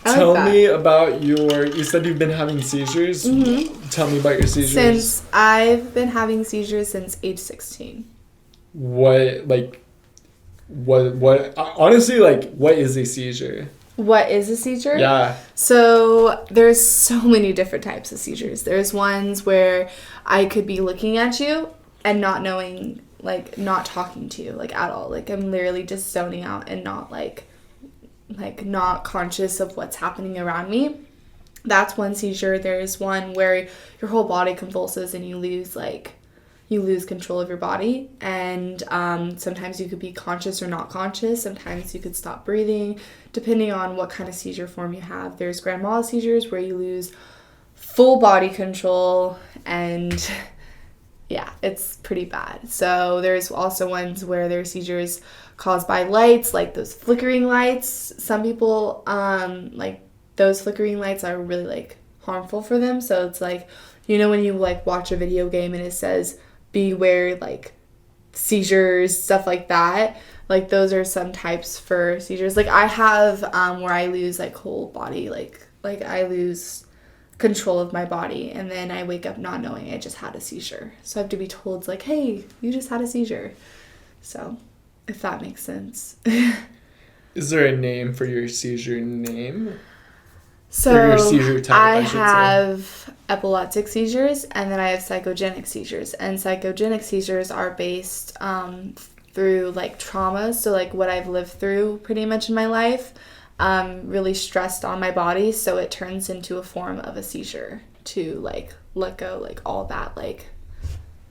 Tell me about you said you've been having seizures. Mm-hmm. Tell me about your seizures. I've been having seizures since age 16. What honestly, what is a seizure? What is a seizure? Yeah. So there's so many different types of seizures. There's ones where I could be looking at you and not knowing, like, not talking to you, like, at all. Like, I'm literally just zoning out and not, like not conscious of what's happening around me. That's one seizure. There's one where your whole body convulses and you lose control of your body, and sometimes you could be conscious or not conscious. Sometimes you could stop breathing, depending on what kind of seizure form you have. There's grand mal seizures where you lose full body control, and yeah, it's pretty bad. So there's also ones where there are seizures caused by lights, like those flickering lights. Some people, like, those flickering lights are really, like, harmful for them. So it's like, you know, when you, like, watch a video game and it says beware, like, seizures, stuff like that. Like, those are some types for seizures. Like, I have where I lose, like, whole body, like I lose control of my body, and then I wake up not knowing I just had a seizure. So I have to be told, like, hey, you just had a seizure. So, if that makes sense. Is there a name for your seizure name? So or your seizure type, I have epileptic seizures, and then I have psychogenic seizures. And psychogenic seizures are based through, like, trauma. So, like, what I've lived through pretty much in my life, really stressed on my body. So it turns into a form of a seizure to, like, let go, like, all that, like,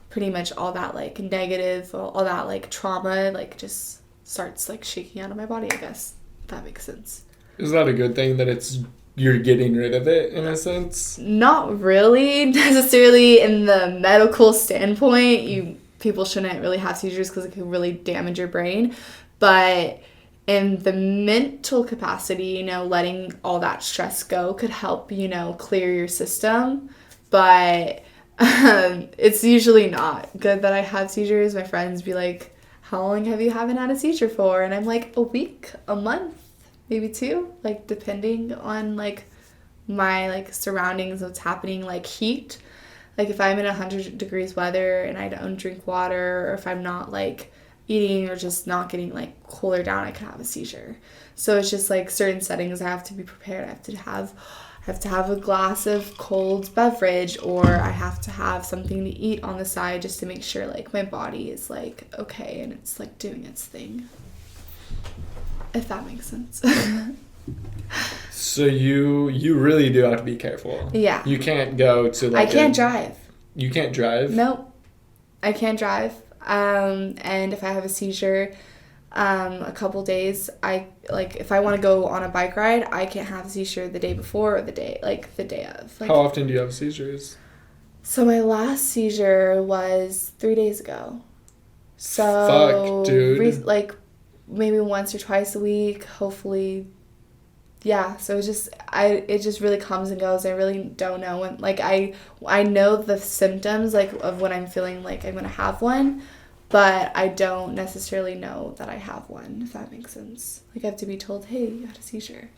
pretty much all that, like, negative, all that, like, trauma, like, just starts, like, shaking out of my body, I guess. If that makes sense. Is that a good thing that you're getting rid of it, in a sense? Not really necessarily in the medical standpoint. People shouldn't really have seizures because it can really damage your brain. But in the mental capacity, you know, letting all that stress go could help, you know, clear your system. But it's usually not good that I have seizures. My friends be like, how long have you haven't had a seizure for? And I'm like, a week, a month, maybe 2, like, depending on, like, my, like, surroundings, what's happening, like, heat. Like, if I'm in 100 degrees weather and I don't drink water, or if I'm not, like, eating or just not getting, like, cooler down, I could have a seizure. So it's just, like, certain settings I have to be prepared. I have to have a glass of cold beverage, or I have to have something to eat on the side just to make sure, like, my body is, like, okay and it's, like, doing its thing. If that makes sense. So you really do have to be careful. Yeah. You can't go to, like, I can't drive. You can't drive? Nope. I can't drive. And if I have a seizure, a couple days, if I want to go on a bike ride, I can't have a seizure the day before or the day of. Like, how often do you have seizures? So my last seizure was 3 days ago. So fuck, dude. Maybe once or twice a week, hopefully. Yeah, so it just really comes and goes. I really don't know when, like, I know the symptoms, like, of when I'm feeling like I'm going to have one, but I don't necessarily know that I have one, if that makes sense. Like, I have to be told, hey, you had a seizure.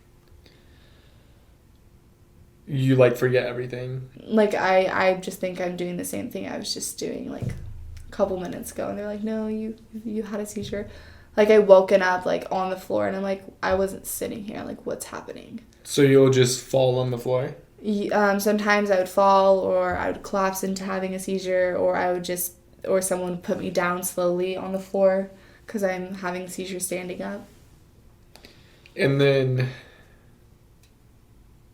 You, like, forget everything? Like, I just think I'm doing the same thing I was just doing, like, a couple minutes ago, and they're like, no, you had a seizure. Like, I woken up, like, on the floor, and I'm like, I wasn't sitting here. Like, what's happening? So you'll just fall on the floor? Sometimes I would fall, or I would collapse into having a seizure, or someone would put me down slowly on the floor because I'm having a seizure standing up. And then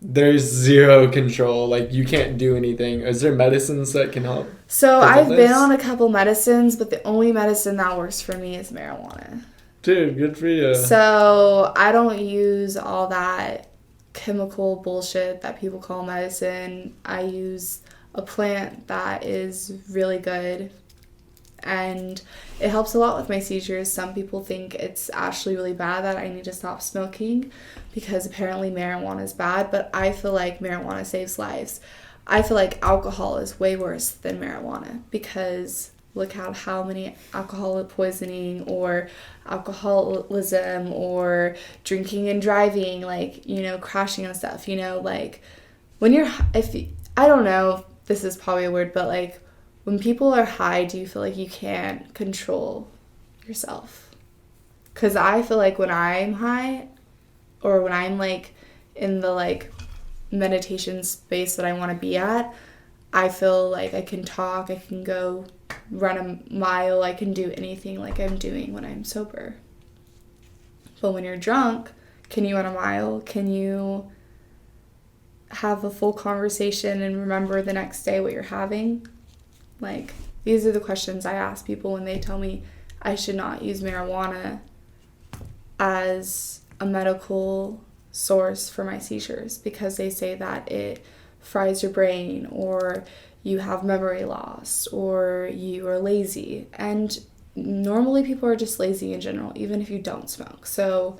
there's zero control. Like, you can't do anything. Is there medicines that can help? So I've been on a couple medicines, but the only medicine that works for me is marijuana. Dude, good for you. So I don't use all that chemical bullshit that people call medicine. I use a plant that is really good, and it helps a lot with my seizures. Some people think it's actually really bad that I need to stop smoking because apparently marijuana is bad, but I feel like marijuana saves lives. I feel like alcohol is way worse than marijuana because look at how many alcohol poisoning or alcoholism or drinking and driving, like, you know, crashing and stuff, you know, like when you're, I don't know, this is probably a word, but like when people are high, do you feel like you can't control yourself? Because I feel like when I'm high or when I'm like in the like meditation space that I want to be at, I feel like I can talk, I can go run a mile, I can do anything like I'm doing when I'm sober. But when you're drunk, can you run a mile? Can you have a full conversation and remember the next day what you're having? Like, these are the questions I ask people when they tell me I should not use marijuana as a medical source for my seizures, because they say that it fries your brain, or you have memory loss, or you are lazy. And normally people are just lazy in general, even if you don't smoke. So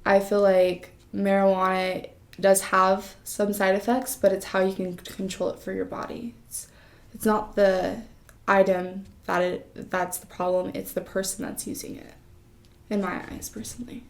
I feel like marijuana does have some side effects, but it's how you can control it for your body. It's not the item that's the problem, it's the person that's using it, in my eyes, personally.